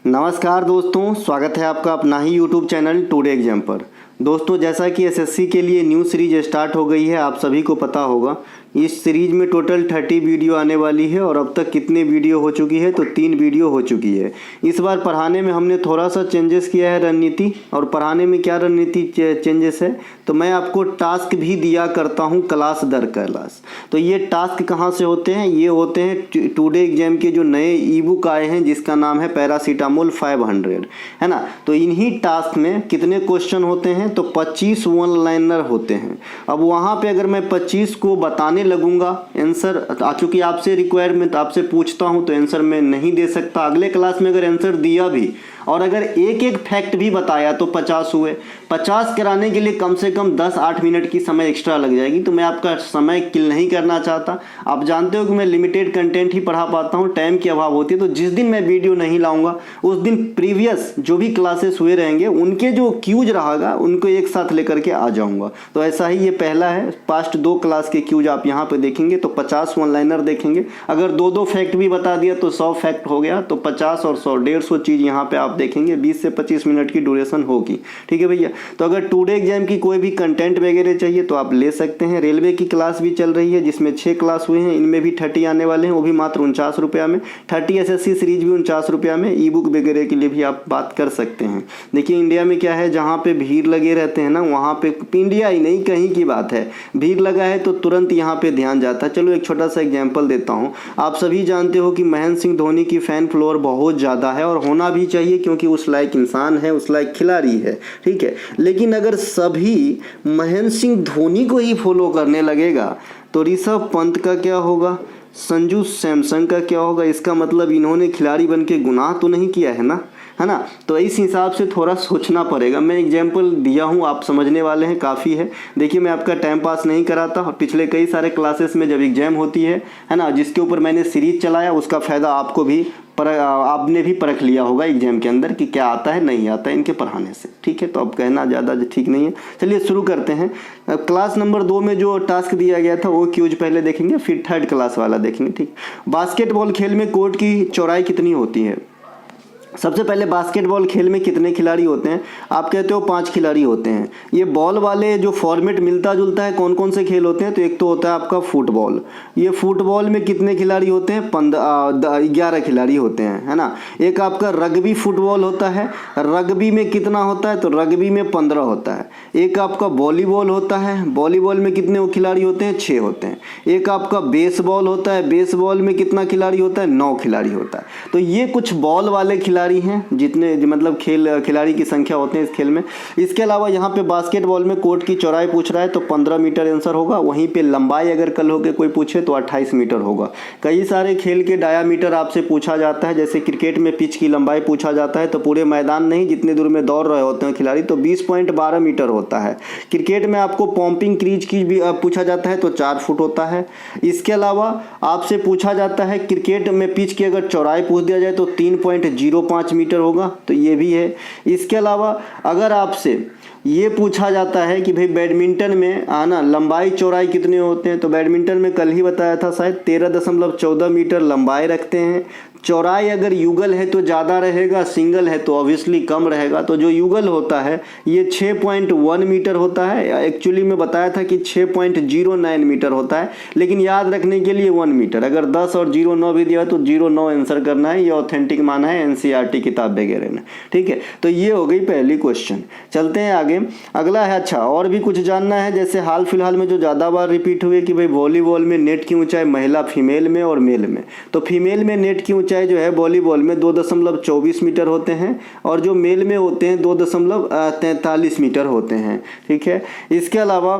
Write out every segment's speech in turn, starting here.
नमस्कार दोस्तों, स्वागत है आपका अपना ही यूट्यूब चैनल टुडे एग्जाम पर। दोस्तों, जैसा कि एसएससी के लिए न्यू सीरीज स्टार्ट हो गई है, आप सभी को पता होगा। इस सीरीज में टोटल 30 वीडियो आने वाली है और अब तक कितने वीडियो हो चुकी है तो 3 वीडियो हो चुकी है। इस बार पढ़ाने में हमने थोड़ा सा चेंजेस किया है रणनीति। और पढ़ाने में क्या रणनीति चेंजेस है, तो मैं आपको टास्क भी दिया करता हूं क्लास दर क्लास। तो ये टास्क कहाँ से होते हैं, ये होते हैं टुडे एग्जाम के जो नए ई बुक आए हैं जिसका नाम है पैरासीटामोल 500, है ना। तो इन्हीं टास्क में कितने क्वेश्चन होते हैं, तो 25 वन लाइनर होते हैं। अब वहाँ पे अगर मैं 25 को बताने लगूंगा आंसर, क्योंकि आपसे रिक्वायरमेंट आपसे पूछता हूं तो आंसर मैं नहीं दे सकता। अगले क्लास में अगर आंसर दिया भी और अगर एक एक फैक्ट भी बताया तो 50 हुए। 50 कराने के लिए कम से कम 10-8 मिनट की समय एक्स्ट्रा लग जाएगी, तो मैं आपका समय किल नहीं करना चाहता। आप जानते हो कि मैं लिमिटेड कंटेंट ही पढ़ा पाता हूँ, टाइम की अभाव होती है। तो जिस दिन मैं वीडियो नहीं लाऊंगा उस दिन प्रीवियस जो भी क्लासेस हुए रहेंगे उनके जो क्यूज रहेगा उनको एक साथ लेकर के आ जाऊंगा। तो ऐसा ही ये पहला है। पास्ट 2 क्लास के क्यूज आप यहाँ पे देखेंगे तो 50 वन लाइनर देखेंगे। अगर 2-2 फैक्ट भी बता दिया तो 100 फैक्ट हो गया, तो 50 और 100 150 चीज़ यहाँ पे आप देखेंगे। 20 से 25 मिनट की ड्यूरेशन होगी, ठीक है भैया। तो अगर टुडे एग्जाम की कोई भी कंटेंट वगैरह चाहिए तो आप ले सकते हैं। रेलवे की क्लास भी चल रही है जिसमें 6 क्लास हुए हैं, इनमें भी 30 आने वाले हैं, वो भी मात्र 49 रुपया में। 30 एसएससी सीरीज भी 49 रुपया में। ई बुक वगैरह के लिए भी आप बात कर सकते हैं। देखिए, इंडिया में क्या है, जहाँ पे भीड़ लगे रहते हैं ना, वहाँ पे इंडिया ही नहीं कहीं की बात है, भीड़ लगा है तो तुरंत यहाँ पे ध्यान जाता है। चलो एक छोटा सा एग्जाम्पल देता हूँ। आप सभी जानते हो कि महेंद्र सिंह धोनी की फैन फ्लोर बहुत ज़्यादा है और होना भी चाहिए, क्योंकि उस लायक इंसान है, उस लायक खिलाड़ी है, ठीक है। लेकिन अगर सभी महेंद्र सिंह धोनी को ही फॉलो करने लगेगा तो ऋषभ पंत का क्या होगा, संजू सैमसन का क्या होगा। इसका मतलब इन्होंने खिलाड़ी बन के गुनाह तो नहीं किया है ना, है ना। तो इस हिसाब से थोड़ा सोचना पड़ेगा। मैं एग्जाम्पल दिया हूँ, आप समझने वाले हैं, काफ़ी है। देखिए, मैं आपका टाइम पास नहीं कराता और पिछले कई सारे क्लासेस में जब एग्जाम होती है ना, जिसके ऊपर मैंने सीरीज चलाया उसका फ़ायदा आपको भी आपने भी परख लिया होगा एग्जाम के अंदर कि क्या आता है नहीं आता है इनके पढ़ाने से, ठीक है। तो अब कहना ज़्यादा ठीक नहीं है। चलिए शुरू करते हैं। क्लास नंबर 2 में जो टास्क दिया गया था वो क्यूज पहले देखेंगे, फिर 3rd क्लास वाला देखेंगे, ठीक। बास्केटबॉल खेल में कोर्ट की चौड़ाई कितनी होती है। सबसे पहले बास्केटबॉल खेल में कितने खिलाड़ी होते हैं, आप कहते हो 5 खिलाड़ी होते हैं। ये बॉल वाले जो फॉर्मेट मिलता जुलता है, कौन कौन से खेल होते हैं, तो एक तो होता है आपका फुटबॉल। ये फुटबॉल में कितने खिलाड़ी होते हैं, 11 खिलाड़ी होते हैं, है ना। एक आपका रग्बी फुटबॉल होता है, रग्बी में कितना होता है, तो रग्बी में 15 होता है। एक आपका वॉलीबॉल होता है, वॉलीबॉल में कितने खिलाड़ी होते हैं, 6 होते हैं। एक आपका बेसबॉल होता है, बेसबॉल में कितना खिलाड़ी होता है, 9 खिलाड़ी होता है। तो ये कुछ बॉल वाले खिलाड़ी हैं, जितने मतलब खिलाड़ी की संख्या होते हैं इस खेल में। इसके अलावा यहाँ पे बास्केटबॉल में कोर्ट की चौड़ाई पूछ रहा है तो 15 मीटर आंसर होगा। वहीं पे लंबाई अगर कल होके कोई पूछे तो 28 मीटर होगा। कई सारे खेल के डायामीटर आपसे पूछा जाता है, जैसे क्रिकेट में पिच की लंबाई पूछा जाता है तो पूरे मैदान नहीं, जितने दूर में दौड़ रहे होते हैं खिलाड़ी, तो 20.12 मीटर होता है। क्रिकेट में आपको पॉम्पिंग क्रीज की भी पूछा जाता है तो 4 फुट होता है। इसके अलावा आपसे पूछा जाता है क्रिकेट में पिच की अगर चौड़ाई पूछ दिया जाए तो 3.05 मीटर होगा, तो ये भी है। इसके अलावा अगर आपसे ये पूछा जाता है कि भाई बैडमिंटन में आना लंबाई चौड़ाई कितने होते हैं, तो बैडमिंटन में कल ही बताया था शायद 13.14 मीटर लंबाई रखते हैं। चौड़ाई अगर युगल है तो ज़्यादा रहेगा, सिंगल है तो ऑब्वियसली कम रहेगा। तो जो युगल होता है ये 6.1 मीटर होता है। एक्चुअली में बताया था कि 6.09 मीटर होता है, लेकिन याद रखने के लिए 1 मीटर। अगर 10 और 09 भी दिया तो 09 आंसर करना है। ये ऑथेंटिक माना है एनसीईआरटी किताब वगैरह ने, ठीक है। तो ये हो गई पहली क्वेश्चन। चलते हैं आगे। अगला है, अच्छा और भी कुछ जानना है, जैसे हाल फिलहाल में जो ज़्यादा बार रिपीट हुए कि भाई वॉलीबॉल में नेट की ऊंचाई महिला फीमेल में और मेल में। तो फीमेल में नेट की ऊंचाई जो है वॉलीबॉल में 2.24 मीटर होते हैं और जो मेल में होते हैं 2.43 मीटर होते हैं, ठीक है। इसके अलावा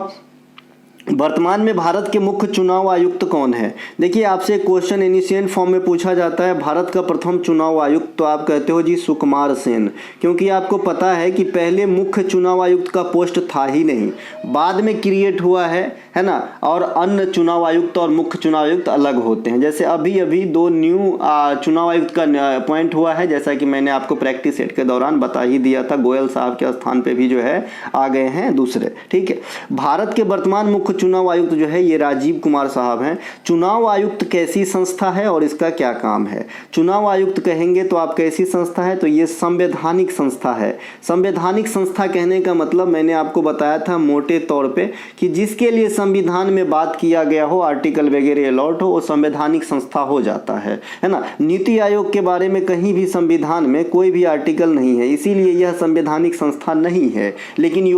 वर्तमान में भारत के मुख्य चुनाव आयुक्त कौन है। देखिए, आपसे क्वेश्चन इनिशियल फॉर्म में पूछा जाता है भारत का प्रथम चुनाव आयुक्त, तो आप कहते हो जी सुकुमार सेन, क्योंकि आपको पता है कि पहले मुख्य चुनाव आयुक्त का पोस्ट था ही नहीं, बाद में क्रिएट हुआ है ना। और अन्य चुनाव आयुक्त और मुख्य चुनाव आयुक्त अलग होते हैं। जैसे अभी अभी 2 न्यू चुनाव आयुक्त का अपॉइंट हुआ है, जैसा कि मैंने आपको प्रैक्टिस सेट के दौरान बता ही दिया था। गोयल साहब के स्थान पे भी जो है आ गए हैं दूसरे, ठीक है। भारत के वर्तमान मुख्य चुनाव आयुक्त जो है ये राजीव कुमार साहब हैं। चुनाव आयुक्त कैसी संस्था है और इसका क्या काम है? चुनाव आयुक्त कहेंगे तो आप कैसी संस्था है, तो ये संवैधानिक संस्था है। संवैधानिक संस्था कहने का मतलब मैंने आपको बताया था मोटे तौर पे कि जिसके लिए संविधान में बात किया गया हो, आर्टिकल वगैरह अलॉट हो, वो संवैधानिक संस्था हो जाता है ना। नीति आयोग के बारे में कहीं भी संविधान में कोई भी आर्टिकल नहीं है, इसीलिए यह संवैधानिक संस्था नहीं है। लेकिन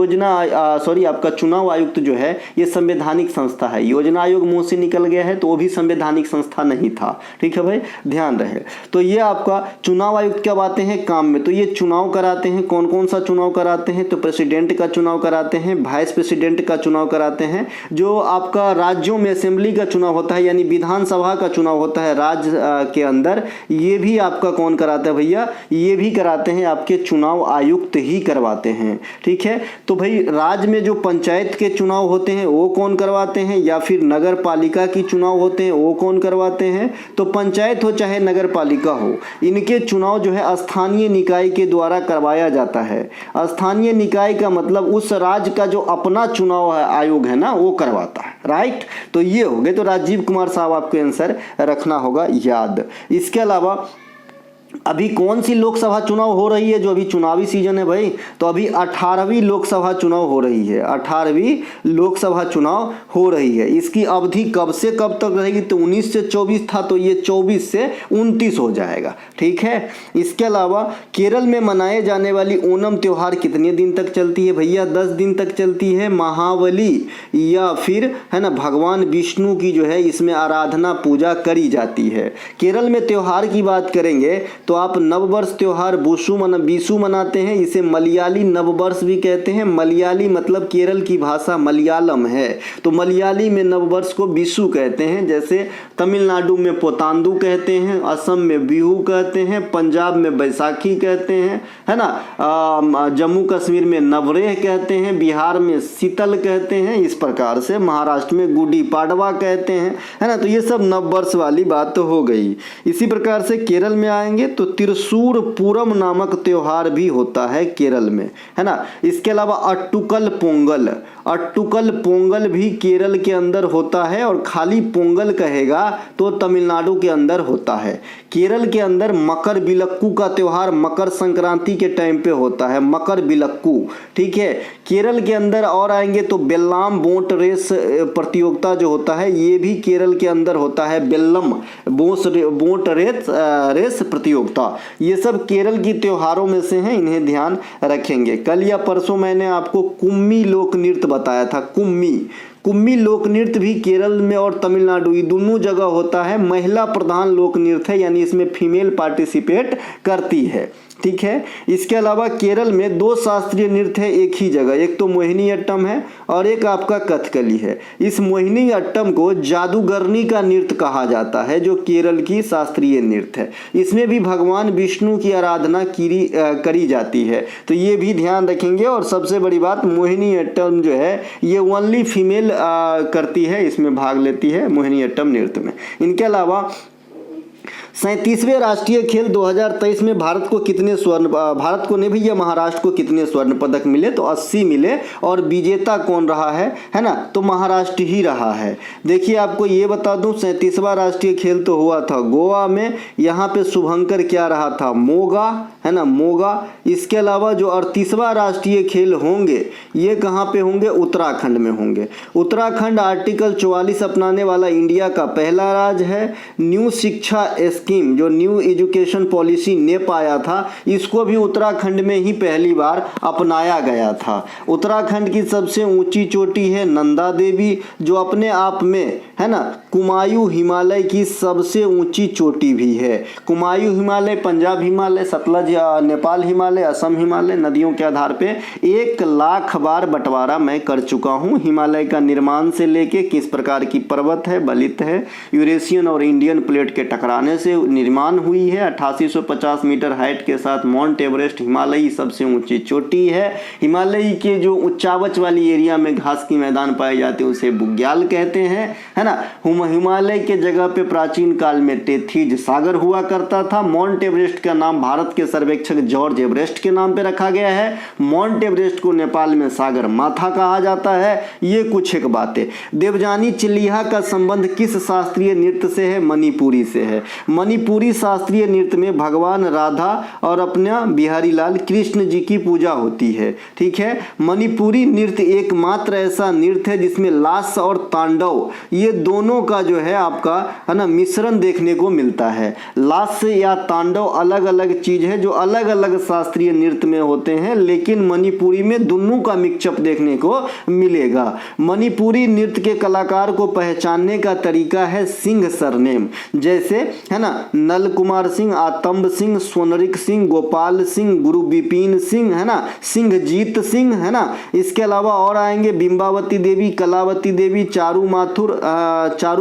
आपका चुनाव आयुक्त जो है ये संवैधानिक संस्था है। योजना आयोग मुंह से निकल गया है तो वो भी संवैधानिक संस्था नहीं था। ठीक है भाई, ध्यान रहे। तो ये आपका चुनाव आयुक्त क्या बातें हैं काम में, तो ये चुनाव कराते हैं। कौन कौन सा चुनाव कराते हैं, तो प्रेसिडेंट का चुनाव कराते हैं, वाइस प्रेसिडेंट का चुनाव कराते हैं। जो आपका राज्यों में असेंबली का चुनाव होता है यानी विधानसभा का चुनाव होता है राज्य के अंदर, ये भी आपका कौन कराता है भैया, ये भी कराते हैं आपके चुनाव आयुक्त ही करवाते हैं। ठीक है, तो भाई राज्य में जो पंचायत के चुनाव होते हैं वो कौन करवाते हैं, या फिर नगर पालिका की चुनाव होते हैं वो कौन करवाते हैं, तो पंचायत हो चाहे नगर पालिका हो, इनके चुनाव जो है स्थानीय निकाय के द्वारा करवाया जाता है। स्थानीय निकाय का मतलब उस राज्य का जो अपना चुनाव आयोग है ना वो करवाता है। राइट, तो ये हो गए। तो राजीव कुमार साहब आपको आंसर रखना होगा याद। इसके अलावा अभी कौन सी लोकसभा चुनाव हो रही है, जो अभी चुनावी सीजन है भाई, तो अभी 18वीं लोकसभा चुनाव हो रही है। 18वीं लोकसभा चुनाव हो रही है। इसकी अवधि कब से कब तक रहेगी, तो 19 से 24 था, तो ये 24 से 29 हो जाएगा। ठीक है, इसके अलावा केरल में मनाए जाने वाली ओणम त्योहार कितने दिन तक चलती है भैया, 10 दिन तक चलती है। महाबली या फिर है ना भगवान विष्णु की जो है इसमें आराधना पूजा करी जाती है। केरल में त्योहार की बात करेंगे तो आप नववर्ष त्योहार बीसू मनाते हैं, इसे मलयाली नववर्ष भी कहते हैं। मलयाली मतलब केरल की भाषा मलयालम है, तो मलयाली में नववर्ष को बीसू कहते हैं। जैसे तमिलनाडु में पोतांदू कहते हैं, असम में बिहू कहते हैं, पंजाब में बैसाखी कहते हैं, है ना, जम्मू कश्मीर में नवरेह कहते हैं, बिहार में शीतल कहते हैं, इस प्रकार से महाराष्ट्र में गुड़ी पाडवा कहते हैं, है ना। तो ये सब नववर्ष वाली बात तो हो गई। इसी प्रकार से केरल में आएंगे तो त्रिशूर पूरम नामक त्योहार भी होता है केरल में, है ना। इसके अलावा अट्टुकल पोंगल भी केरल के अंदर होता है, और खाली पोंगल कहेगा तो तमिलनाडु के अंदर होता है। केरल के अंदर मकर बिलक्कू का त्योहार मकर संक्रांति के टाइम पे होता है, मकर बिलक्कू। ठीक है, केरल के अंदर और आएंगे तो बेल्लाम बोट रेस प्रतियोगिता जो होता है ये भी केरल के अंदर होता है। बेल्लम बोट रेस प्रतियोगिता, ये सब केरल की त्योहारों में से हैं, इन्हें ध्यान रखेंगे। कल या परसों मैंने आपको कुम्मी लोक नृत्य बताया था। कुम्मी लोक नृत्य भी केरल में और तमिलनाडु दोनों जगह होता है। महिला प्रधान लोक नृत्य है, यानी इसमें फीमेल पार्टिसिपेट करती है। ठीक है, इसके अलावा केरल में 2 शास्त्रीय नृत्य है एक ही जगह, एक तो मोहिनी अट्टम है और एक आपका कथकली है। इस मोहिनी अट्टम को जादूगरनी का नृत्य कहा जाता है, जो केरल की शास्त्रीय नृत्य है। इसमें भी भगवान विष्णु की आराधना करी जाती है, तो ये भी ध्यान रखेंगे। और सबसे बड़ी बात, मोहिनी अट्टम जो है ये ओनली फीमेल करती है, इसमें भाग लेती है मोहिनी अट्टम नृत्य में। इनके अलावा 37वें राष्ट्रीय खेल 2023 में भारत को नहीं भैया महाराष्ट्र को कितने स्वर्ण पदक मिले, तो 80 मिले। और विजेता कौन रहा है ना, तो महाराष्ट्र ही रहा है। देखिए आपको ये बता दूं, 37वां राष्ट्रीय खेल तो हुआ था गोवा में, यहाँ पे शुभंकर क्या रहा था, मोगा, है ना, मोगा। इसके अलावा जो 38वां राष्ट्रीय खेल होंगे ये कहाँ पे होंगे, उत्तराखंड में होंगे। उत्तराखंड आर्टिकल 44 अपनाने वाला इंडिया का पहला राज्य है। न्यू शिक्षा स्कीम, जो न्यू एजुकेशन पॉलिसी ने पाया था, इसको भी उत्तराखंड में ही पहली बार अपनाया गया था। उत्तराखंड की सबसे ऊंची चोटी है नंदा देवी, जो अपने आप में, है ना, कुमायूं हिमालय की सबसे ऊंची चोटी भी है। कुमायूं हिमालय पंजाब हिमालय, सतलज नेपाल हिमालय, असम हिमालय नदियों के आधार पे 1 लाख बार बंटवारा मैं कर चुका हूँ। हिमालय का निर्माण से लेके किस प्रकार की पर्वत है, बलित है, यूरेशियन और इंडियन प्लेट के टकराने से निर्माण हुई है। 8850 मीटर हाइट के साथ माउंट एवरेस्ट हिमालयी सबसे ऊंची चोटी है। हिमालय के जो उच्चावच वाली एरिया में घास की मैदान पाए जाते हैं उसे बुग्याल कहते हैं, है ना। ना। हिमालय के जगह पे प्राचीन काल में टेथीज सागर हुआ करता था। माउंट एवरेस्ट का नाम भारत के सर्वेक्षक जॉर्ज एवरेस्ट के नाम पे रखा गया है। माउंट एवरेस्ट को नेपाल में सागर माथा कहा जाता है। ये कुछ एक बातें। देवजानी चिल्लिया का संबंध किस शास्त्रीय नृत्य से है? मणिपुरी से है। मणिपुरी शास्त्रीय नृत्य में भगवान राधा और अपना बिहारी लाल कृष्ण जी की पूजा होती है। ठीक है। मणिपुरी नृत्य एकमात्र ऐसा नृत्य है जिसमें लास्य और तांडव ये दोनों का जो है आपका है ना मिश्रण देखने को मिलता है। लास्य या तांडव अलग अलग चीज है जो अलग अलग शास्त्रीय नृत्य में होते हैं, लेकिन मणिपुरी में दोनों का मिक्सअप देखने को मिलेगा। मणिपुरी नृत्य के कलाकार को पहचानने का तरीका है सिंह सरनेम, जैसे है ना नल कुमार सिंह, आतंब सिंह, सोनरिक सिंह, गोपाल सिंह, गुरु विपिन सिंह, है ना, सिंहजीत सिंह, है ना। इसके अलावा और आएंगे बिंबावती देवी, कलावती देवी, चारू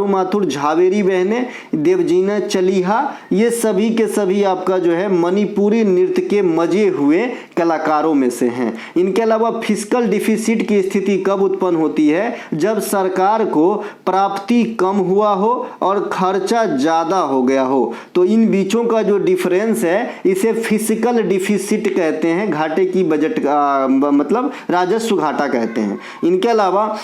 माथुर, झावेरी बहने, देवजीना चलिहा, ये सभी के सभी आपका जो है मणिपुरी नृत्य के मजे हुए कलाकारों में से हैं। इनके अलावा फिस्कल डिफिसिट की स्थिति कब उत्पन्न होती है? जब सरकार को प्राप्ति कम हुआ हो और खर्चा ज्यादा हो गया हो, तो इन बीचों का जो डिफरेंस है इसे फिस्कल डिफिसिट कहते हैं। घाटे की बजट मतलब राजस्व घाटा कहते हैं। इनके अलावा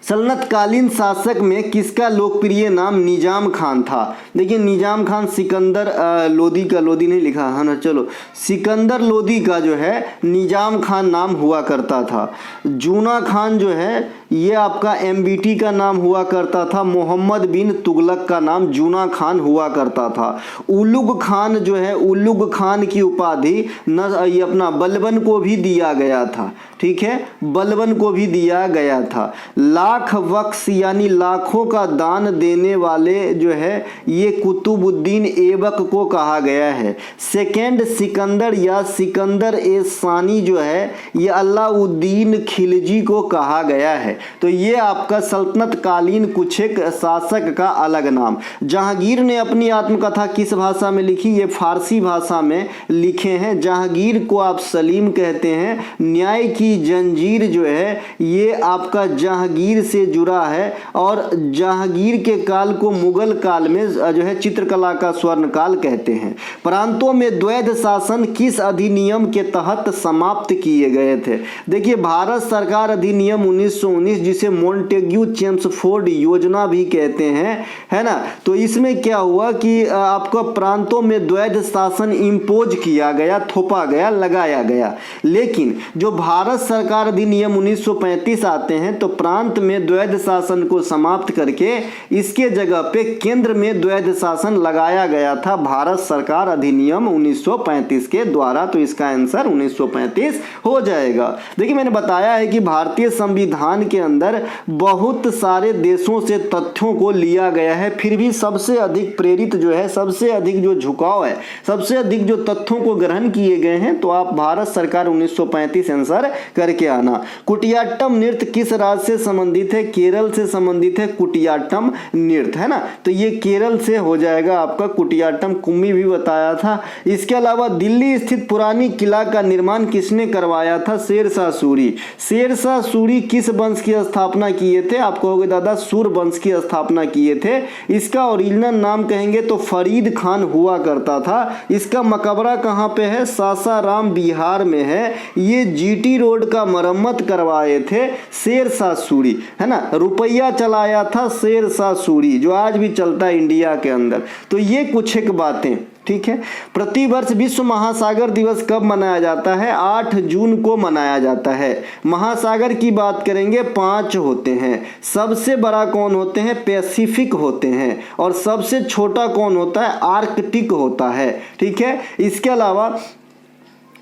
सल्तनतकालीन शासक में किसका लोकप्रिय नाम निजाम खान था? देखिए निजाम खान सिकंदर लोदी का, लोदी नहीं लिखा है ना, चलो सिकंदर लोदी का जो है निजाम खान नाम हुआ करता था। जूना खान जो है ये आपका एमबीटी का नाम हुआ करता था। मोहम्मद बिन तुगलक का नाम जूना खान हुआ करता था। उलुग खान जो है, उलुग खान की उपाधि न ये अपना बलबन को भी दिया गया था। ठीक है, बलबन को भी दिया गया था। लाख वक्स यानी लाखों का दान देने वाले जो है ये कुतुबुद्दीन ऐबक को कहा गया है। सेकेंड सिकंदर या सिकंदर ए सानी जो है ये अलाउद्दीन खिलजी को कहा गया है। तो ये आपका सल्तनत कालीन कुछ एक शासक का अलग नाम। जहांगीर ने अपनी आत्मकथा किस भाषा में लिखी? ये फारसी भाषा में लिखे हैं। जहांगीर को आप सलीम कहते हैं। न्याय की जंजीर जो है ये आपका जहांगीर से जुड़ा है और जहांगीर के काल को मुगल काल में जो है चित्रकला का स्वर्ण काल कहते हैं। प्रांतों में द्वैध शासन किस अधिनियम के तहत समाप्त किए गए थे? देखिए भारत सरकार अधिनियम 1919 जिसे मोंटेग्यू चेम्सफोर्ड योजना भी कहते हैं, है ना। तो इसमें क्या हुआ कि आपका प्रांतों में द्वैध शासन इंपोज किया गया, थोपा गया, लगाया गया। लेकिन जो भारत सरकार अधिनियम 1935 आते हैं तो प्रांत में द्वैध शासन को समाप्त करके इसके जगह पे केंद्र में द्वैध शासन लगाया गया था भारत सरकार अधिनियम 1935 के द्वारा। तो इसका आंसर 1935 हो जाएगा। देखिए मैंने बताया है कि भारतीय संविधान के अंदर बहुत सारे देशों से तथ्यों को लिया गया है, फिर भी सबसे अधिक प्रेरित जो है, सबसे अधिक जो झुकाव है, सबसे अधिक जो तथ्यों को ग्रहण किए गए हैं, तो आप भारत सरकार 1935 आंसर करके आना। कुटियाट्टम नृत्य किस राज्य से संबंधित है? केरल से संबंधित है कुटियाट्टम नृत्य, है ना। तो ये केरल से हो जाएगा आपका कुटियाट्टम। कुम्मी भी बताया था। इसके अलावा दिल्ली स्थित पुरानी किला का निर्माण किसने करवाया था? शेरशाह सूरी। शेरशाह सूरी किस वंश की स्थापना किए थे? आप कहोगे दादा सूर वंश की स्थापना किए थे। इसका ओरिजिनल नाम कहेंगे तो फरीद खान हुआ करता था। इसका मकबरा कहाँ पे है? सासाराम बिहार में है। ये जीटी रोड का मरम्मत करवाए थे शेरशाह सूरी, है ना। रुपया चलाया था शेरशाह सूरी, जो आज भी चलता है इंडिया के अंदर। तो ये कुछ एक बातें, ठीक है। प्रतिवर्ष विश्व महासागर दिवस कब मनाया जाता है? 8 जून को मनाया जाता है। महासागर की बात करेंगे 5 होते हैं। सबसे बड़ा कौन होते हैं? पैसिफिक होते हैं। और सबसे छोटा कौन होता है? आर्कटिक होता है। ठीक है। इसके अलावा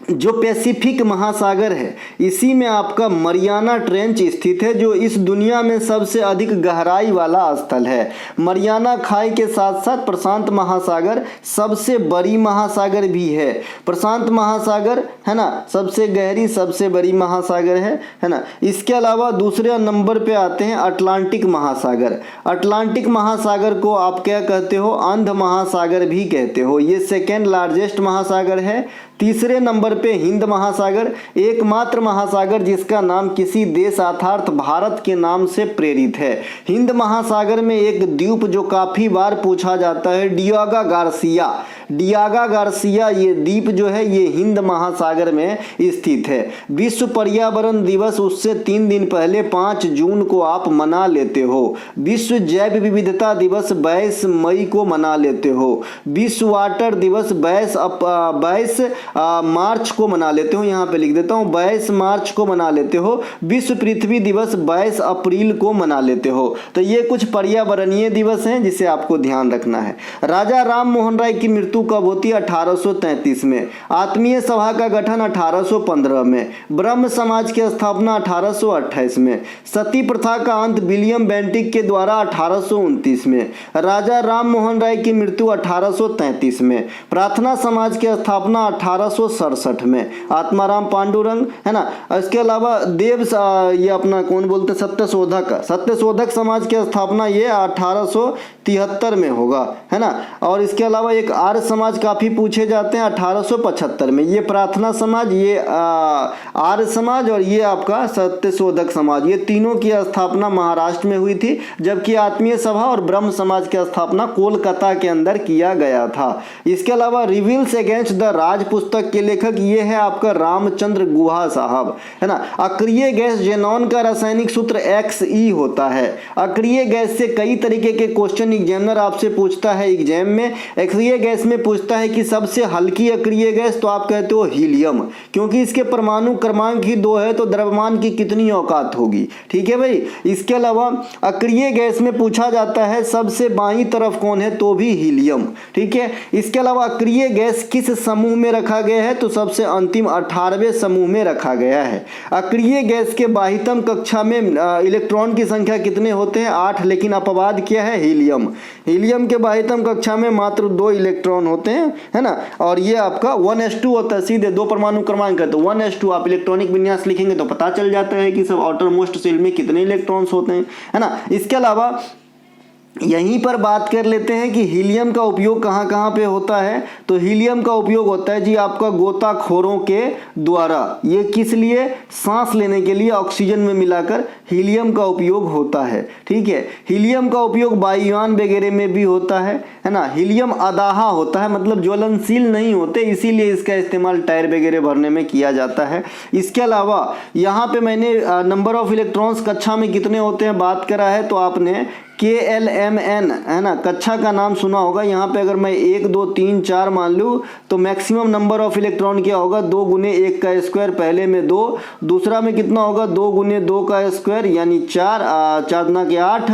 जो पैसिफिक महासागर है इसी में आपका मरियाना ट्रेंच स्थित है, जो इस दुनिया में सबसे अधिक गहराई वाला स्थल है। मरियाना खाई के साथ साथ प्रशांत महासागर सबसे बड़ी महासागर भी है। प्रशांत महासागर, है ना, सबसे गहरी सबसे बड़ी महासागर है ना। इसके अलावा दूसरे नंबर पे आते हैं अटलांटिक महासागर। अटलांटिक महासागर को आप क्या कहते हो? अंध महासागर भी कहते हो। ये सेकेंड लार्जेस्ट महासागर है। तीसरे नंबर नंबर पे हिंद महासागर, एकमात्र महासागर जिसका नाम किसी देश अर्थात भारत के नाम से प्रेरित है। हिंद महासागर में एक द्वीप जो काफी बार पूछा जाता है, डियागा गार्सिया। डियागा गार्सिया ये द्वीप जो है ये हिंद महासागर में स्थित है। विश्व पर्यावरण दिवस उससे 3 दिन पहले 5 जून को आप मना लेते हो। विश्व जैव विविधता दिवस 22 मई को मना लेते हो। विश्व वाटर दिवस 22 मार्च को मना लेते हो, यहाँ पे लिख देता हूँ 22 मार्च को मना लेते हो। विश्व पृथ्वी दिवस 22 अप्रैल को मना लेते हो। तो ये कुछ पर्यावरणीय दिवस हैं जिसे आपको ध्यान रखना है। राजा राम मोहन राय की मृत्यु कब होती है? 1833 में। आत्मीय सभा का गठन 1815 में। ब्रह्म समाज की स्थापना 1828 में। सती प्रथा का अंत विलियम बेंटिक के द्वारा 1829 में। राजा राम मोहन राय की मृत्यु 1833 में। प्रार्थना समाज की स्थापना 1867 में। आत्माराम पांडुरंग है ना। इसके अलावा ये अपना कौन बोलते हैं, सत्यशोधक समाज की स्थापना ये 1873 में होगा, है ना। और इसके अलावा एक आर्य समाज काफी पूछे जाते हैं 1875 में। ये प्रार्थना समाज, ये आर्य समाज और ये आपका सत्यशोधक समाज, ये तीनों की स्थापना महाराष्ट्र में हुई थी, जबकि आत्मीय सभा और ब्रह्म समाज की स्थापना कोलकाता के अंदर किया गया था। इसके अलावा रिविल्स अगेंस्ट द राज पुस्तक के लेखक ये है आपका रामचंद्र गुहा साहब, है ना। अक्रिय गैस जेनॉन का रासायनिक सूत्र XE होता है। अक्रिय गैस से कई तरीके के क्वेश्चन एग्जामिनर आपसे पूछता है एग्जाम में। अक्रिय गैस में पूछता है कि सबसे हल्की अक्रिय गैस, तो आप कहते हो हीलियम, क्योंकि इसके परमाणु क्रमांक ही 2 है, तो द्रव्यमान की कितनी औकात होगी, ठीक है भाई। इसके अलावा अक्रिय गैस में पूछा जाता है सबसे बाईं तरफ कौन है, तो भी हीलियम, ठीक है। इसके अलावा अक्रिय गैस किस समूह में रखा गया है, तो सबसे अंतिम 18वें समूह में रखा गया है। अक्रिय गैस के बाह्यतम कक्षा में इलेक्ट्रॉन की संख्या कितने होते हैं? 8, लेकिन अपवाद क्या है? हीलियम। हीलियम के बाह्यतम कक्षा में मात्र 2 इलेक्ट्रॉन होते हैं, है ना। और ये आपका 1s2 होता है, सीधे 2 परमाणु क्रमांक है तो 1s2। आप इलेक्ट्रॉनिक विन्यास लिखेंगे तो पता चल जाता है कि सब आउटर मोस्ट शेल में कितने इलेक्ट्रॉन्स होते हैं, है ना। इसके अलावा यहीं पर बात कर लेते हैं कि हीलियम का उपयोग कहाँ कहाँ पे होता है। तो हीलियम का उपयोग होता है जी आपका गोताखोरों के द्वारा। ये किस लिए? सांस लेने के लिए ऑक्सीजन में मिलाकर हीलियम का उपयोग होता है, ठीक है। हीलियम का उपयोग वायुयान वगैरह में भी होता है ना। हीलियम अदाहा होता है, मतलब ज्वलनशील नहीं होते, इसीलिए इसका इस्तेमाल टायर वगैरह भरने में किया जाता है। इसके अलावा यहाँ पे मैंने नंबर ऑफ इलेक्ट्रॉन्स कक्षा में कितने होते हैं बात करा है, तो आपने KLMN है ना, कक्षा का नाम सुना होगा। यहाँ पे अगर मैं 1 2 3 4 मान लूँ तो मैक्सिमम नंबर ऑफ इलेक्ट्रॉन क्या होगा? 2 × 1 का स्क्वायर, पहले में 2, दूसरा में कितना होगा? 2 × 2 का स्क्वायर यानी 4, 4 दूना के 8,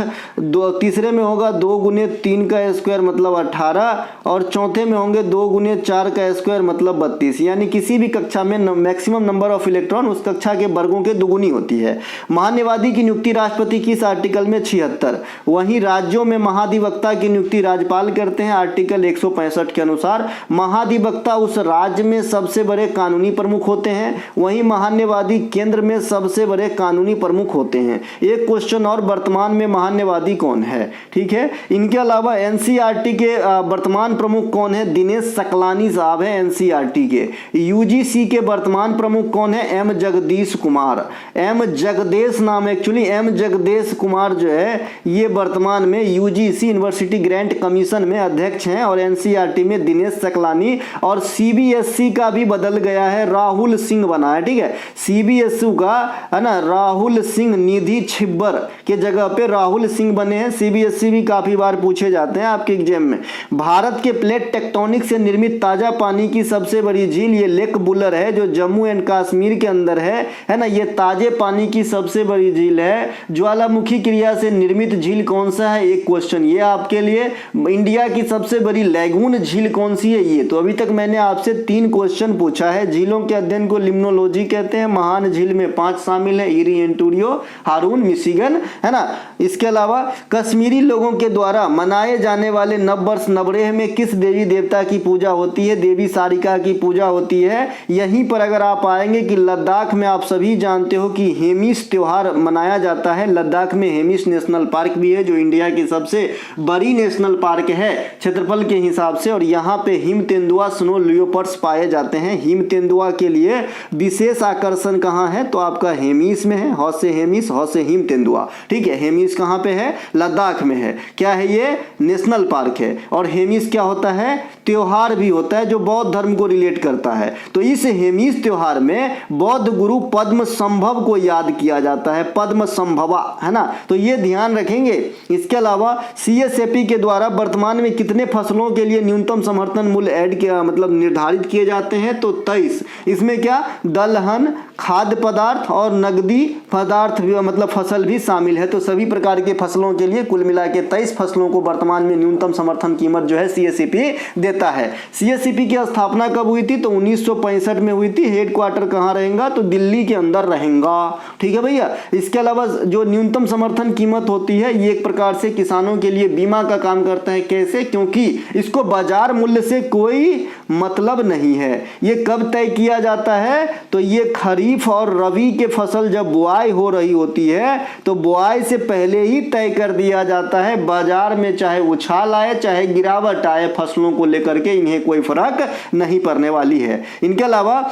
तीसरे में होगा 2 × 3 का स्क्वायर मतलब 18, और चौथे में होंगे 2 × 4 का स्क्वायर मतलब 32। यानी किसी भी कक्षा में मैक्सिमम नंबर ऑफ इलेक्ट्रॉन उस कक्षा के वर्गों के दुगुनी होती है। महान्यवादी की नियुक्ति राष्ट्रपति किस आर्टिकल में? 76। वहीं राज्यों में महाधिवक्ता की नियुक्ति राज्यपाल करते हैं आर्टिकल 165 के अनुसार। महाधिवक्ता उस राज्य में सबसे बड़े कानूनी प्रमुख होते हैं, वहीं महान्यवादी केंद्र में सबसे बड़े कानूनी प्रमुख होते हैं। एक क्वेश्चन और, वर्तमान में महान्यवादी कौन है, ठीक है। इनके अलावा NCERT के वर्तमान प्रमुख कौन है? दिनेश सकलानी साहब है NCERT के। UGC के वर्तमान प्रमुख कौन है? M जगदीश कुमार। M जगदेश नाम, एक्चुअली M जगदेश कुमार जो है ये वर्तमान में UGC यूनिवर्सिटी ग्रांट कमीशन में अध्यक्ष हैं, और NCERT में दिनेश सकलानी, और CBSE का भी बदल गया है, राहुल सिंह बना है, ठीक है। CBSE का है ना राहुल सिंह, निधि छिब्बर के जगह पे राहुल सिंह बने हैं। CBSE भी काफी बार पूछे जाते हैं आपके एग्जाम में। भारत के प्लेट टेक्टोनिक से निर्मित ताजा पानी की सबसे बड़ी झील ये लेक बुलर है, जो जम्मू एंड कश्मीर के अंदर है ना। ये ताजे पानी की सबसे बड़ी झील है। ज्वालामुखी क्रिया से निर्मित झील कौन सा है? एक क्वेश्चन ये आपके लिए। इंडिया की सबसे बड़ी लैगून झील कौन सी है? ये तो अभी तक मैंने आपसे 3 क्वेश्चन पूछा है। झीलों के अध्ययन को लिम्नोलॉजी कहते हैं। महान झील में 5 शामिल है, इरी, एंटूरियो, हारून, मिशिगन, है ना। इसके अलावा कश्मीरी लोगों के द्वारा मनाए जाने वाले नववर्ष नवरेह में किस देवी देवता की पूजा होती है? देवी सारिका की पूजा होती है। यहीं पर अगर आप आएंगे कि लद्दाख में आप सभी जानते हो कि हेमिस त्योहार मनाया जाता है। लद्दाख में हेमिस नेशनल पार्क भी है जो इंडिया की की सबसे बड़ी नेशनल पार्क है क्षेत्रफल के हिसाब से, और यहाँ पे हिम तेंदुआ स्नो लियोपर्ड्स पाए जाते हैं। हिम तेंदुआ के लिए विशेष आकर्षण कहाँ है, तो आपका हेमिस में है, हौज से हेमिस, हौज से हिम तेंदुआ। ठीक है, हेमिस कहाँ पे है, लद्दाख में है। क्या है ये, नेशनल पार्क है। और हेमिस क्या होता है, त्योहार भी होता है जो बौद्ध धर्म को रिलेट करता है। तो इस हेमिस त्योहार में बौद्ध गुरु पद्म संभव को याद किया जाता है, पद्म संभवा, है ना, तो ये ध्यान रखेंगे। इसके अलावा सीएसएपी के द्वारा वर्तमान में कितने फसलों के लिए न्यूनतम समर्थन मूल्य ऐड किया, मतलब निर्धारित किए जाते हैं, तो 23। इसमें क्या, दलहन, खाद्य पदार्थ और नकदी पदार्थ भी, मतलब फसल भी शामिल है। तो सभी प्रकार के फसलों के लिए कुल मिला के 23 फसलों को वर्तमान में न्यूनतम समर्थन कीमत जो है सीएसईपी देता है। सीएसईपी की स्थापना कब हुई थी, तो 1965 में हुई थी। हेडक्वार्टर कहाँ रहेगा, तो दिल्ली के अंदर रहेगा। ठीक है भैया। इसके अलावा जो न्यूनतम समर्थन कीमत होती है ये एक प्रकार से किसानों के लिए बीमा का काम करता है। कैसे, क्योंकि इसको बाजार मूल्य से कोई मतलब नहीं है। ये कब तय किया जाता है, तो ये खरीफ और रबी के फसल जब बुआई हो रही होती है तो बुआई से पहले ही तय कर दिया जाता है। बाजार में चाहे उछाल आए चाहे गिरावट आए, फसलों को लेकर के इन्हें कोई फर्क नहीं पड़ने वाली है। इनके अलावा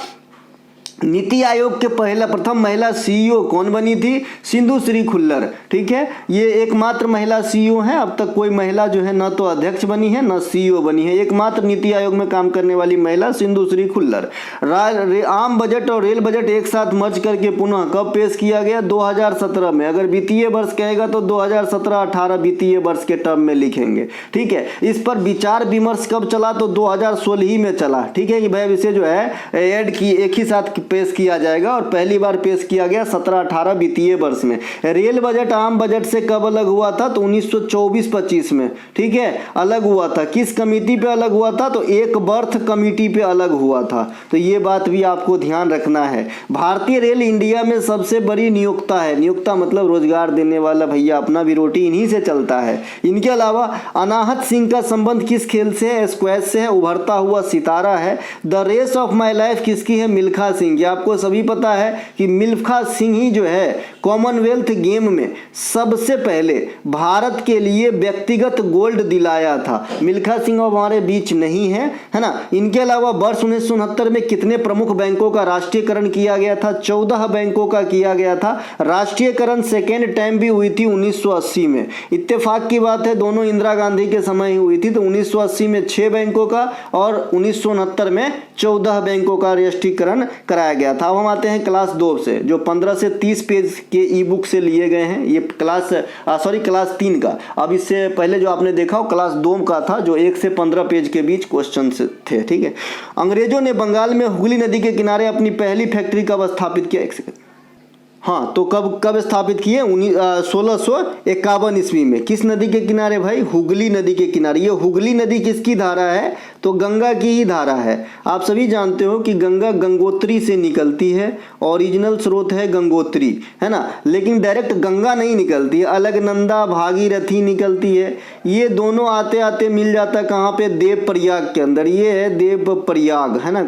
नीति आयोग के प्रथम महिला सीईओ कौन बनी थी, सिंधु श्री खुल्लर। ठीक है, ये एकमात्र महिला सीईओ हैं। अब तक कोई महिला जो है न तो अध्यक्ष बनी है न सीईओ बनी है। एकमात्र नीति आयोग में काम करने वाली महिला सिंधु श्री खुल्लर। आम बजट और रेल बजट एक साथ मर्ज करके पुनः कब पेश किया गया, 2017 में। अगर वित्तीय वर्ष कहेगा तो 2017-18 वित्तीय वर्ष के टर्म में लिखेंगे। ठीक है, इस पर विचार विमर्श कब चला, तो 2016 ही में चला। ठीक है कि भाई इसे जो है ऐड की एक ही साथ पेश किया जाएगा, और पहली बार पेश किया गया 17-18 वित्तीय वर्ष में। रेल बजट आम बजट से कब अलग हुआ था, तो 1924-25 में। ठीक है, अलग हुआ था। किस कमेटी पे अलग हुआ था, तो एक बर्थ कमेटी पे अलग हुआ था। तो ये बात भी आपको ध्यान रखना है। भारतीय रेल इंडिया में सबसे बड़ी नियोक्ता है। नियोक्ता मतलब रोजगार देने वाला भैया, अपना भी रोटी इन्हीं से चलता है। इनके अलावा अनाहत सिंह का संबंध किस खेल से है, स्क्वैश से है, उभरता हुआ सितारा है। The race of my life किसकी है, मिल्खा सिंह। आपको सभी पता है कि मिल्खा सिंह ही जो है कॉमनवेल्थ गेम में सबसे पहले भारत के लिए व्यक्तिगत गोल्ड दिलाया था। मिल्खा सिंह अब हमारे बीच नहीं है, है ना। इनके अलावा वर्ष 1969 में कितने प्रमुख बैंकों का राष्ट्रीयकरण किया गया था, 14 बैंकों का किया गया था। राष्ट्रीयकरण सेकेंड टाइम भी हुई थी 1980 में। इत्तेफाक की बात है, दोनों इंदिरा गांधी के समय ही हुई थी। तो 1980 में 6 बैंकों का और 1969 में 14 बैंकों का राष्ट्रीयकरण कराया गया था। अब हम आते हैं क्लास 2 से, जो 15 से 30 पेज के ई बुक से लिए गए हैं। ये क्लास 3 का। अब इससे पहले जो आपने देखा वो क्लास 2 का था, जो 1 से 15 पेज के बीच क्वेश्चन थे। ठीक है, अंग्रेजों ने बंगाल में हुगली नदी के किनारे अपनी पहली फैक्ट्री कब स्थापित किया, हाँ, तो कब स्थापित किए, 1651 ईस्वी में। किस नदी के किनारे भाई, हुगली नदी के किनारे। ये हुगली नदी किसकी धारा है, तो गंगा की ही धारा है। आप सभी जानते हो कि गंगा गंगोत्री से निकलती है, ओरिजिनल स्रोत है गंगोत्री, है ना, लेकिन डायरेक्ट गंगा नहीं निकलती है, अलकनंदा भागीरथी निकलती है। ये दोनों आते आते मिल जाता है कहाँ पे, देव प्रयाग के अंदर। ये है देव प्रयाग, है ना।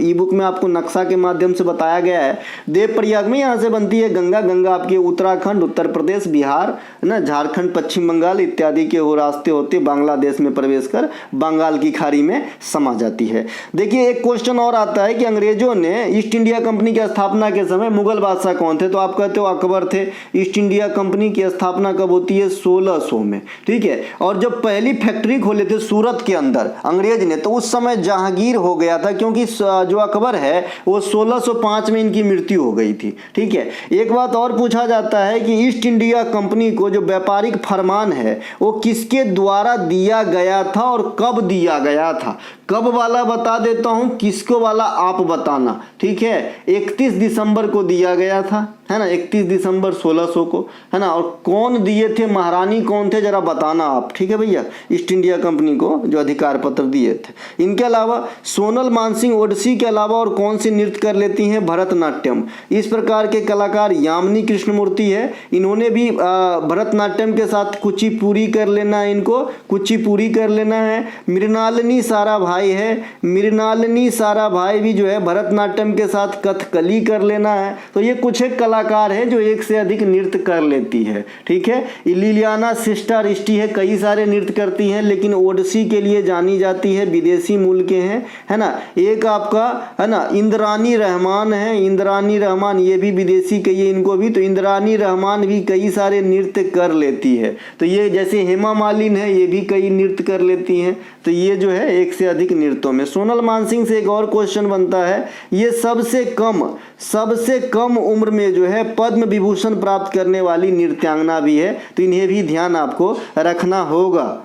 ई बुक में आपको नक्शा के माध्यम से बताया गया है। देव प्रयाग में यहाँ से बनती है गंगा। गंगा आपके उत्तराखंड, उत्तर प्रदेश, बिहार, है ना, झारखंड, पश्चिम बंगाल इत्यादि के हो रास्ते होते बांग्लादेश में प्रवेश कर बंगाल की खाड़ी में समा जाती है। देखिए एक क्वेश्चन और आता है कि अंग्रेजों ने ईस्ट इंडिया कंपनी की स्थापना के समय मुगल बादशाह कौन थे, तो आप कहते हो अकबर थे। ईस्ट इंडिया कंपनी की स्थापना कब होती है, 1600 में। ठीक है, और जब पहली फैक्ट्री खोले थे सूरत के अंदर अंग्रेज ने, तो उस समय जहांगीर हो गया था, क्योंकि जो अकबर है वो 1605 में इनकी मृत्यु हो गई थी। ठीक है, एक बात और पूछा जाता है कि ईस्ट इंडिया कंपनी को जो व्यापारिक फरमान है वो किसके द्वारा दिया गया था और कब दिया गया था। कब वाला बता देता हूं, किसको वाला आप बताना। ठीक है, 31 दिसंबर को दिया गया था, है ना, 31 दिसंबर 1600 को, है ना। और कौन दिए थे, महारानी कौन थे, जरा बताना आप। ठीक है भैया, ईस्ट इंडिया कंपनी को जो अधिकार पत्र दिए थे। इनके अलावा सोनल मानसिंह ओडिसी के अलावा और कौन सी नृत्य कर लेती हैं, भरतनाट्यम। इस प्रकार के कलाकार यामिनी कृष्णमूर्ति है, इन्होंने भी भरतनाट्यम के साथ कुचिपुड़ी कर लेना है, इनको कुचिपुड़ी कर लेना है। मृणालिनी साराभाई भाई है, मृणालिनी साराभाई भी जो है भरतनाट्यम के साथ कथकली कर लेना है। तो ये कुछ एक कलाकार है जो एक से अधिक नृत्य कर लेती है, ठीक है। लिलियाना सिस्टारिस्टी है, कई सारे नृत्य करती हैं, लेकिन ओडिसी के लिए जानी जाती है, विदेशी मूल के हैं, है ना। एक आपका है ना इंद्रानी रहमान है, इंद्रानी रहमान ये भी विदेशी कहिए इनको भी, तो इंद्रानी रहमान भी कई सारे नृत्य कर लेती है। तो ये जैसे हेमा मालिनी है, ये भी कई नृत्य कर लेती हैं। तो ये जो है एक से अधिक नृत्यों में। सोनल मानसिंह से एक और क्वेश्चन बनता है, ये सबसे कम उम्र में जो है पद्म विभूषण प्राप्त करने वाली नृत्यांगना भी है, तो इन्हें भी ध्यान आपको रखना होगा।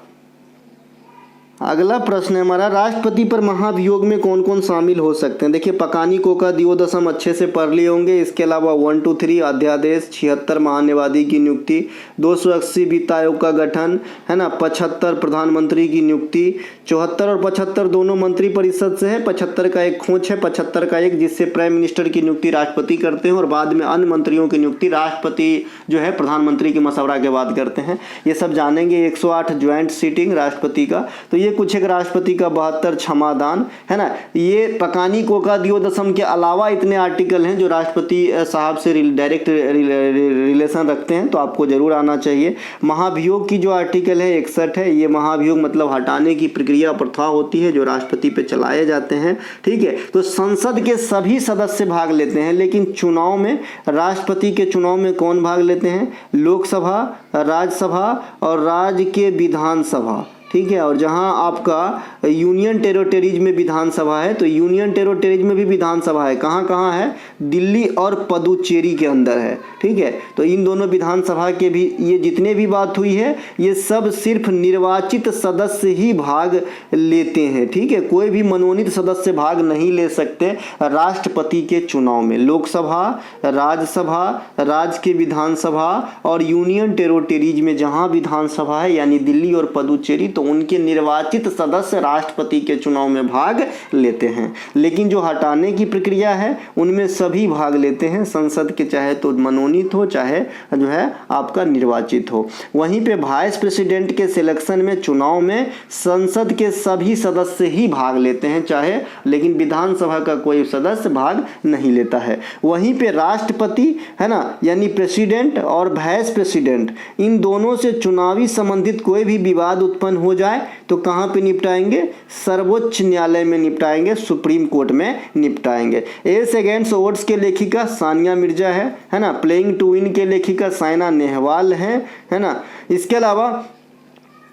अगला प्रश्न है हमारा, राष्ट्रपति पर महाभियोग में कौन कौन शामिल हो सकते हैं। देखिए पकानी कोका दियोदशम अच्छे से पढ़ लिए होंगे। इसके अलावा 1, 2, 3 अध्यादेश, 76 महान्यायवादी की नियुक्ति, 280 वित्त आयोग का गठन, है ना, 75 प्रधानमंत्री की नियुक्ति, 74 और 75 दोनों मंत्री परिषद से है, 75 का एक खोंच है, 75 का एक जिससे प्राइम मिनिस्टर की नियुक्ति राष्ट्रपति करते हैं और बाद में अन्य मंत्रियों की नियुक्ति राष्ट्रपति जो है प्रधानमंत्री के मशवरा के बाद करते हैं। ये सब जानेंगे। 108 ज्वाइंट सीटिंग राष्ट्रपति का, तो ये कुछ एक राष्ट्रपति का 72 क्षमादान, है ना। ये पकानी कोका दियोदशम के अलावा इतने आर्टिकल हैं जो राष्ट्रपति साहब से डायरेक्ट रिलेशन रखते हैं, तो आपको जरूर आना चाहिए। महाभियोग की जो आर्टिकल है 61 है। ये महाभियोग मतलब हटाने की प्रक्रिया प्रथा होती है जो राष्ट्रपति पे चलाए जाते हैं, ठीक है। तो संसद के सभी सदस्य भाग लेते हैं, लेकिन चुनाव में, राष्ट्रपति के चुनाव में कौन भाग लेते हैं, लोकसभा, राज्यसभा और राज्य के विधानसभा, ठीक है। और जहां आपका यूनियन टेरिटरीज में विधानसभा है, तो यूनियन टेरिटरीज में भी विधानसभा है, कहां कहां है, दिल्ली और पुदुचेरी के अंदर है, ठीक है। तो इन दोनों विधानसभा के भी ये जितने भी बात हुई है ये सब सिर्फ निर्वाचित सदस्य ही भाग लेते हैं, ठीक है। कोई भी मनोनीत सदस्य भाग नहीं ले सकते राष्ट्रपति के चुनाव में। लोकसभा, राज्यसभा, राज्य के विधानसभा और यूनियन टेरिटरीज में जहां विधानसभा है यानी दिल्ली और पुदुचेरी, तो उनके निर्वाचित सदस्य राष्ट्रपति के चुनाव में भाग लेते हैं। लेकिन जो हटाने की प्रक्रिया है उनमें सभी भाग लेते हैं, संसद के चाहे तो मनोनीत हो चाहे जो है आपका निर्वाचित हो। वहीं पे वाइस प्रेसिडेंट के सिलेक्शन में, चुनाव में संसद के सभी सदस्य ही भाग लेते हैं चाहे, लेकिन विधानसभा का कोई सदस्य भाग नहीं लेता है। वहीं पे राष्ट्रपति है ना यानी प्रेसिडेंट और वाइस प्रेसिडेंट, इन दोनों से चुनावी संबंधित कोई भी विवाद उत्पन्न हो जाए तो कहां पे निपटाएंगे, सर्वोच्च न्यायालय में निपटाएंगे, सुप्रीम कोर्ट में निपटाएंगे। एस अगेंस्ट ओड्स के लेखिका सानिया मिर्जा है ना। प्लेइंग टू विन के लेखिका साइना नेहवाल है ना। इसके अलावा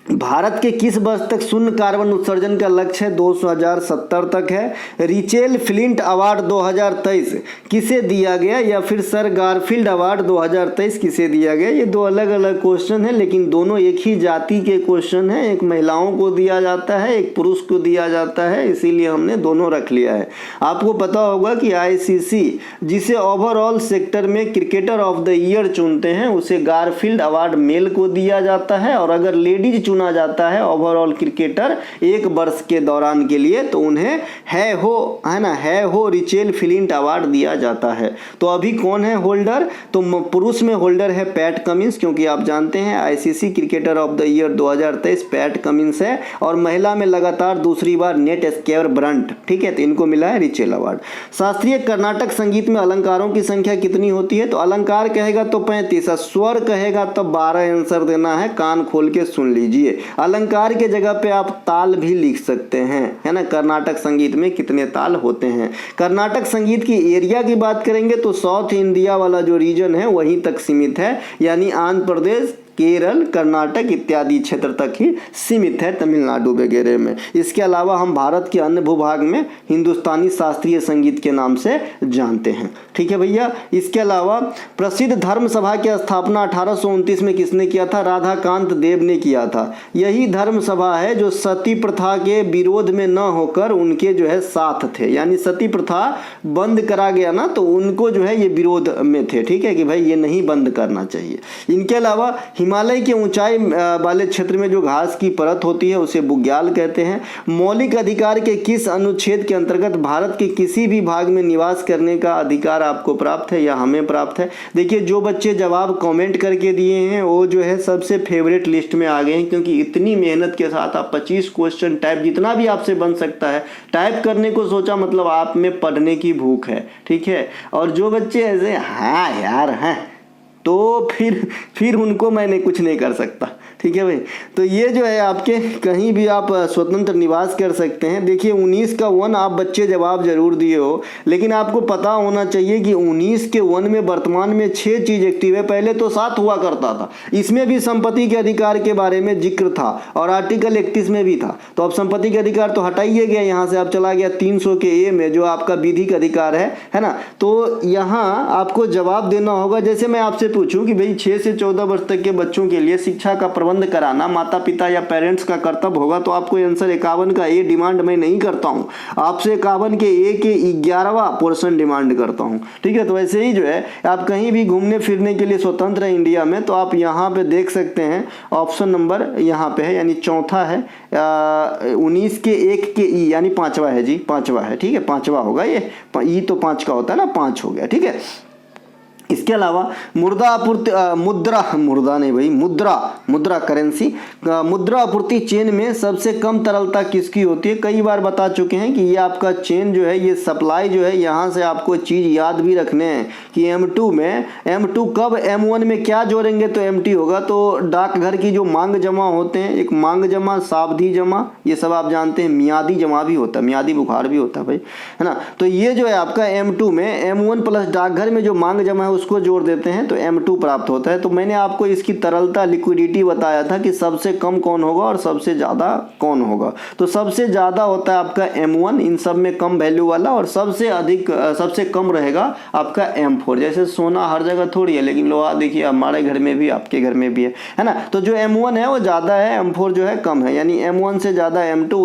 भारत के किस वर्ष तक शून्य कार्बन उत्सर्जन का लक्ष्य है, 2070 तक है। रिचेल फ्लिंट अवार्ड 2023 किसे दिया गया, या फिर सर गारफील्ड अवार्ड 2023 किसे दिया गया। ये दो अलग अलग क्वेश्चन है, लेकिन दोनों एक ही जाति के क्वेश्चन है। एक महिलाओं को दिया जाता है, एक पुरुष को दिया जाता है, इसीलिए हमने दोनों रख लिया है। आपको पता होगा कि ICC जिसे ओवरऑल सेक्टर में क्रिकेटर ऑफ द ईयर चुनते हैं उसे गारफील्ड अवार्ड मेल को दिया जाता है, और अगर लेडीज चुना जाता है ओवरऑल क्रिकेटर एक वर्ष के दौरान के लिए, तो उन्हें है हो रिचेल फ्लिंट अवार्ड दिया जाता है। तो अभी कौन है होल्डर, तो पुरुष में होल्डर है पैट कमिंस, क्योंकि आप जानते हैं ICC cricketer of the year 2023 PAT Cummins है, और महिला में लगातार दूसरी बार नेट स्क्वेयर ब्रंट, ठीक है। तो इनको मिला है रिचेल अवार्ड। शास्त्रीय कर्नाटक संगीत में अलंकारों की संख्या कितनी होती है, तो अलंकार कहेगा तो 35, स्वर कहेगा तो 12 आंसर देना है, कान खोल के सुन लीजिए। अलंकार के जगह पे आप ताल भी लिख सकते हैं, है ना। कर्नाटक संगीत में कितने ताल होते हैं। कर्नाटक संगीत की एरिया की बात करेंगे तो साउथ इंडिया वाला जो रीजन है वहीं तक सीमित है, यानी आंध्र प्रदेश, केरल, कर्नाटक इत्यादि क्षेत्र तक ही सीमित है, तमिलनाडु वगैरह में। इसके अलावा हम भारत के अन्य भूभाग में हिंदुस्तानी शास्त्रीय संगीत के नाम से जानते हैं, ठीक है भैया। इसके अलावा प्रसिद्ध धर्म सभा की स्थापना 1829 में किसने किया था, राधाकांत देव ने किया था। यही धर्म सभा है जो सती प्रथा के विरोध में न होकर उनके जो है साथ थे, यानी सती प्रथा बंद करा गया ना, तो उनको जो है ये विरोध में थे, ठीक है, कि भाई ये नहीं बंद करना चाहिए। इनके अलावा हिमालय के ऊंचाई वाले क्षेत्र में जो घास की परत होती है उसे बुग्याल कहते हैं। मौलिक अधिकार के किस अनुच्छेद के अंतर्गत भारत के किसी भी भाग में निवास करने का अधिकार आपको प्राप्त है या हमें प्राप्त है? देखिए, जो बच्चे जवाब कमेंट करके दिए हैं वो जो है सबसे फेवरेट लिस्ट में आ गए हैं, क्योंकि इतनी मेहनत के साथ आप 25 क्वेश्चन टाइप, जितना भी आपसे बन सकता है टाइप करने को सोचा, मतलब आप में पढ़ने की भूख है, ठीक है। और जो बच्चे ऐसे हाँ यार हैं, तो फिर उनको मैंने कुछ नहीं कर सकता, ठीक है भाई। तो ये जो है आपके कहीं भी आप स्वतंत्र निवास कर सकते हैं। देखिए 19 का 1 आप बच्चे जवाब जरूर दिए हो, लेकिन आपको पता होना चाहिए कि 19 के 1 में वर्तमान में 6 चीज एक्टिव है, पहले तो 7 हुआ करता था। इसमें भी संपत्ति के अधिकार के बारे में जिक्र था और आर्टिकल 31 में भी था। तो अब संपत्ति के अधिकार तो हटाइए गया, यहाँ से आप चला गया 300 के ए में जो आपका विधिक अधिकार है ना। तो यहाँ आपको जवाब देना होगा। जैसे मैं आपसे पूछूं कि भाई 6 से 14 वर्ष तक के बच्चों के लिए शिक्षा का प्रबंध कराना माता पिता या पेरेंट्स का कर्तव्य होगा, तो आपको आंसर 51 का ए डिमांड मैं नहीं करता हूं, आपसे 51 के ए के 11वां पोर्शन डिमांड करता हूं, ठीक है। तो ऐसे ही जो है आप कहीं भी घूमने फिरने के लिए स्वतंत्र है इंडिया में, तो आप यहाँ पे देख सकते हैं ऑप्शन नंबर यहाँ पे है, यानी चौथा है 19 के 1 के ई, यानी 5वां है जी, 5वां है, ठीक है, 5वां होगा ये, ई तो 5 का होता है ना, 5 हो गया, ठीक है। इसके अलावा मुद्रा आपूर्ति मुद्रा करेंसी मुद्रा आपूर्ति चेन में सबसे कम तरलता किसकी होती है? कई बार बता चुके हैं कि ये आपका चेन जो है, ये सप्लाई जो है, यहाँ से आपको चीज याद भी रखने हैं कि M2 में M2 कब M1 में क्या जोड़ेंगे तो MT होगा। तो डाकघर की जो मांग जमा होते हैं, एक मांग जमा, सावधि जमा, ये सब आप जानते हैं, मियादी जमा भी होता है, मियादी बुखार भी होता है भाई, है ना। तो ये जो है आपका M2 में M1 प्लस डाकघर में जो मांग जमा है उसको जोड़ देते हैं तो M2 प्राप्त होता है। तो मैंने आपको इसकी तरलता लिक्विडिटी बताया था कि सबसे कम कौन होगा और सबसे ज़्यादा कौन होगा। तो सबसे ज़्यादा होता है आपका M1, इन सब में कम वैल्यू वाला, और सबसे अधिक सबसे कम रहेगा आपका M4। जैसे सोना हर जगह थोड़ी है, लेकिन लोहा देखिए हमारे घर में भी, आपके घर में भी है ना। तो जो M1 है वो ज़्यादा है, M4 जो है कम है, यानी M1 से ज़्यादा M2,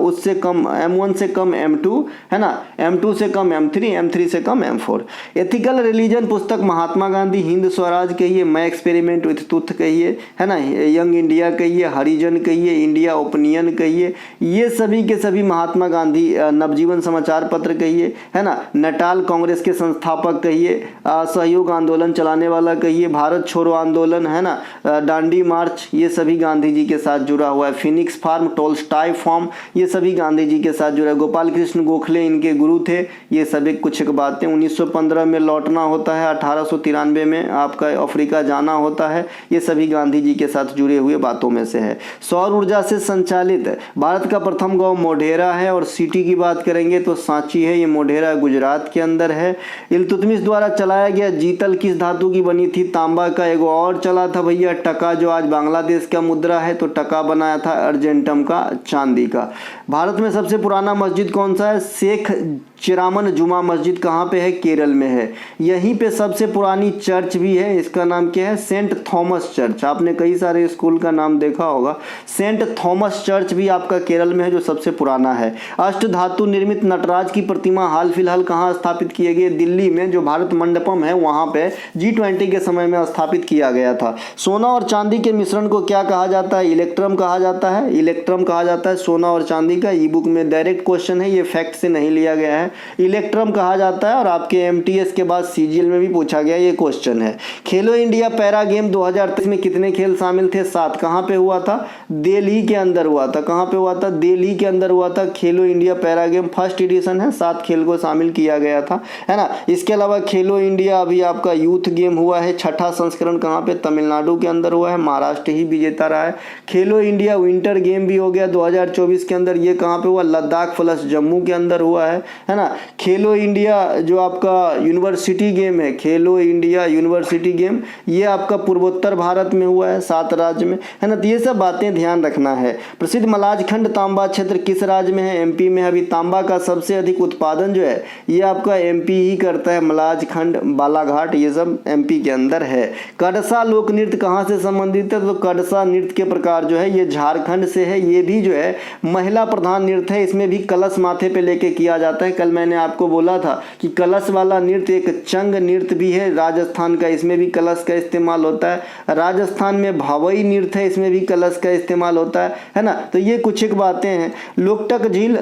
उससे कम M1 से कम M2, है ना, M2 से कम M3, M3 से कम M4। एथिकल रिलीजन पुस्तक महात्मा गांधी, हिंद स्वराज कहिए, मैं एक्सपेरिमेंट विथ तुथ कहिए, है ना, यंग इंडिया कहिए, हरिजन कहिए, इंडिया ओपिनियन कहिए, ये सभी के सभी महात्मा गांधी, नवजीवन समाचार पत्र कहिए, है ना, नटाल कांग्रेस के संस्थापक कहिए, सहयोग आंदोलन चलाने वाला कहिए, भारत छोड़ो आंदोलन, है ना, डांडी मार्च, ये सभी गांधी जी के साथ जुड़ा हुआ है। फिनिक्स फार्म, टोल्स्टाय फार्म, ये सभी गांधी जी के साथ जुड़ा है। गोपाल कृष्ण गोखले इनके गुरु थे। ये सभी कुछ बातें। 1915 में लौटना होता है, 1893 में आपका अफ्रीका जाना होता है, ये सभी गांधी जी के साथ जुड़े हुए बातों में से है। सौर ऊर्जा से संचालित भारत का प्रथम गांव मोढेरा है, और सिटी की बात करेंगे तो सांची है, ये मोढेरा गुजरात के अंदर है। इल्तुतमिश द्वारा चलाया गया जीतल किस धातु की बनी थी? तांबा का। एगो और चला था भैया टका, जो आज बांग्लादेश का मुद्रा है, तो टका बनाया था अर्जेंटम का, चांदी का। भारत में सबसे पुराना मस्जिद कौन सा है? शेख चिरामन जुमा मस्जिद कहाँ पे है? केरल में है। यहीं पे सबसे पुरानी चर्च भी है, इसका नाम क्या है? Saint Thomas church. आपने कई सारे स्कूल का नाम देखा होगा। सेंट थॉमस चर्च भी आपका केरल में है, जो सबसे पुराना है। अष्ट धातु निर्मित नटराज की प्रतिमा हाल फिलहाल कहाँ स्थापित किए गए? दिल्ली में, जो भारत मंडपम है वहाँ पे G20 के समय में स्थापित किया गया था। सोना और चांदी के मिश्रण को क्या कहा जाता है? इलेक्ट्रम कहा जाता है। इलेक्ट्रम कहा जाता है सोना और चांदी का। ई बुक में डायरेक्ट क्वेश्चन है, ये फैक्ट से नहीं लिया गया है। इलेक्ट्रम कहा जाता है, और आपके MTS के बाद CGL में भी पूछा गया ये क्वेश्चन है। खेलो इंडिया पैरा गेम 2023 में कितने खेल शामिल थे? 7। कहाँ पे हुआ था? दिल्ली के अंदर हुआ था। कहाँ पे हुआ था? दिल्ली के अंदर हुआ था। खेलो India para game first edition है, 7 खेल को शामिल किया गया था, है ना। इसके अलावा खेलो इंडिया अभी आपका यूथ गेम हुआ है, 6ठा संस्करण कहाँ पे? तमिलनाडु के अंदर हुआ है, महाराष्ट्र ही विजेता रहा है। खेलो इंडिया विंटर गेम भी हो गया 2024 के अंदर, ये कहाँ पे हुआ? लद्दाख प्लस जम्मू के अंदर हुआ है ना। खेलो इंडिया जो आपका यूनिवर्सिटी गेम है, खेलो इंडिया यूनिवर्सिटी गेम, ये आपका पूर्वोत्तर भारत में हुआ है, 7 राज्य में, है ना। तो ये सब बातें ध्यान रखना है। प्रसिद्ध मलाजखंड तांबा क्षेत्र किस राज्य में है? MP में है। अभी तांबा का सबसे अधिक उत्पादन जो है ये आपका MP ही करता है। मलाजखंड, बालाघाट, ये सब MP के अंदर है। कड़सा लोक नृत्य कहाँ से संबंधित है? तो कड़सा नृत्य के प्रकार जो है ये झारखंड से है। ये भी जो है महिला प्रधान नृत्य है। इसमें भी कलश माथे पे लेके किया जाता है। कल मैंने आपको बोला था कि कलश वाला नृत्य एक चंग नृत्य नृत्य भी है राजस्थान का, इसमें भी कलश का इस्तेमाल होता है। राजस्थान में भावई नृत्य है, इसमें भी कलश का इस्तेमाल होता है ना। तो ये कुछ एक बातें हैं। लोकटक झील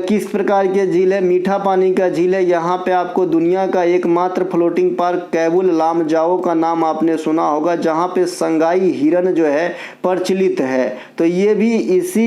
किस प्रकार की झील है? मीठा पानी का झील है। यहाँ पे आपको दुनिया का एकमात्र फ्लोटिंग पार्क कैबुल लामजाओ का नाम आपने सुना होगा, जहाँ पे संगाई हिरन जो है प्रचलित है। तो ये भी इसी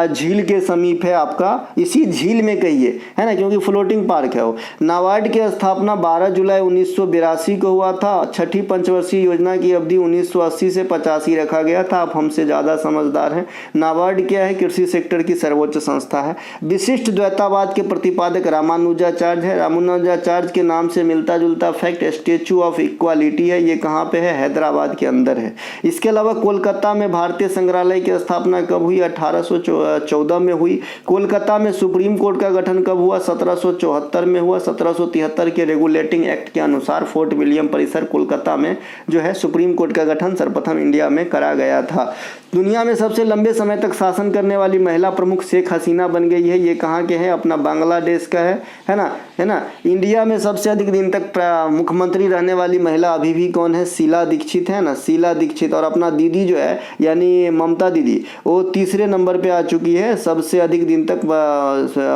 झील के समीप है, आपका इसी झील में कहिए, है ना, क्योंकि फ्लोटिंग पार्क है वो। नाबार्ड की स्थापना 12 जुलाई 1982 को हुआ था। छठी पंचवर्षीय योजना की अवधि 1980 से 85 रखा गया था। आप हमसे ज़्यादा समझदार हैं। नाबार्ड क्या है? कृषि सेक्टर की सर्वोच्च संस्था है। विशिष्ट द्वैतावाद के प्रतिपादक रामानुजाचार्य है। रामानुजाचार्य के नाम से मिलता जुलता फैक्ट स्टैचू ऑफ इक्वालिटी है। ये कहाँ पे है? हैदराबाद के अंदर है। इसके अलावा कोलकाता में भारतीय संग्रहालय की स्थापना कब हुई? 1814 में हुई। कोलकाता में सुप्रीम कोर्ट का गठन कब हुआ? 1774 में हुआ। 1773 के रेगुलेटिंग एक्ट के अनुसार फोर्ट विलियम परिसर कोलकाता में जो है सुप्रीम कोर्ट का गठन सर्वप्रथम इंडिया में करा गया था। दुनिया में सबसे लंबे समय तक शासन करने वाली महिला प्रमुख शेख हसीना बन गई है। ये कहाँ के हैं? अपना बांग्लादेश का है ना। इंडिया में सबसे अधिक दिन तक मुख्यमंत्री रहने वाली महिला अभी भी कौन है? शीला दीक्षित है ना, शीला दीक्षित। और अपना दीदी जो है यानी ममता दीदी, वो तीसरे नंबर पे आ चुकी है सबसे अधिक दिन तक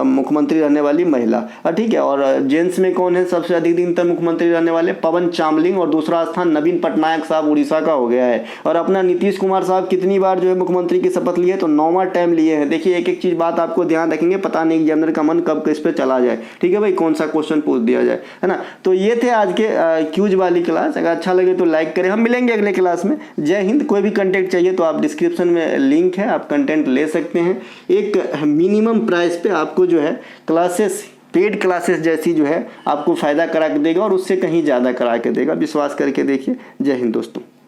मुख्यमंत्री रहने वाली महिला। ठीक है। और जेंट्स में कौन है सबसे अधिक दिन तक मुख्यमंत्री रहने वाले? पवन चामलिंग। और दूसरा स्थान नवीन पटनायक साहब उड़ीसा का हो गया है। और अपना नीतीश कुमार साहब कितनी बार जो है मुख्यमंत्री की शपथ लिए? तो 9वां टाइम लिए हैं। देखिए एक एक चीज बात आपको ध्यान रखेंगे, पता नहीं एग्जामिनर का मन कब किस पे चला जाए। ठीक है भाई, कौन सा क्वेश्चन पूछ दिया जाए, है ना। तो ये थे आज के क्यूज वाली क्लास। अगर अच्छा लगे तो लाइक करें। हम मिलेंगे अगले क्लास में। जय हिंद। कोई भी कंटेंट चाहिए तो आप डिस्क्रिप्शन में लिंक है, आप कंटेंट ले सकते हैं। एक मिनिमम प्राइस पे आपको जो है क्लासेस, पेड क्लासेस जैसी जो है आपको फ़ायदा करा के देगा और उससे कहीं ज़्यादा करा के देगा। विश्वास करके देखिए। जय हिंद दोस्तों।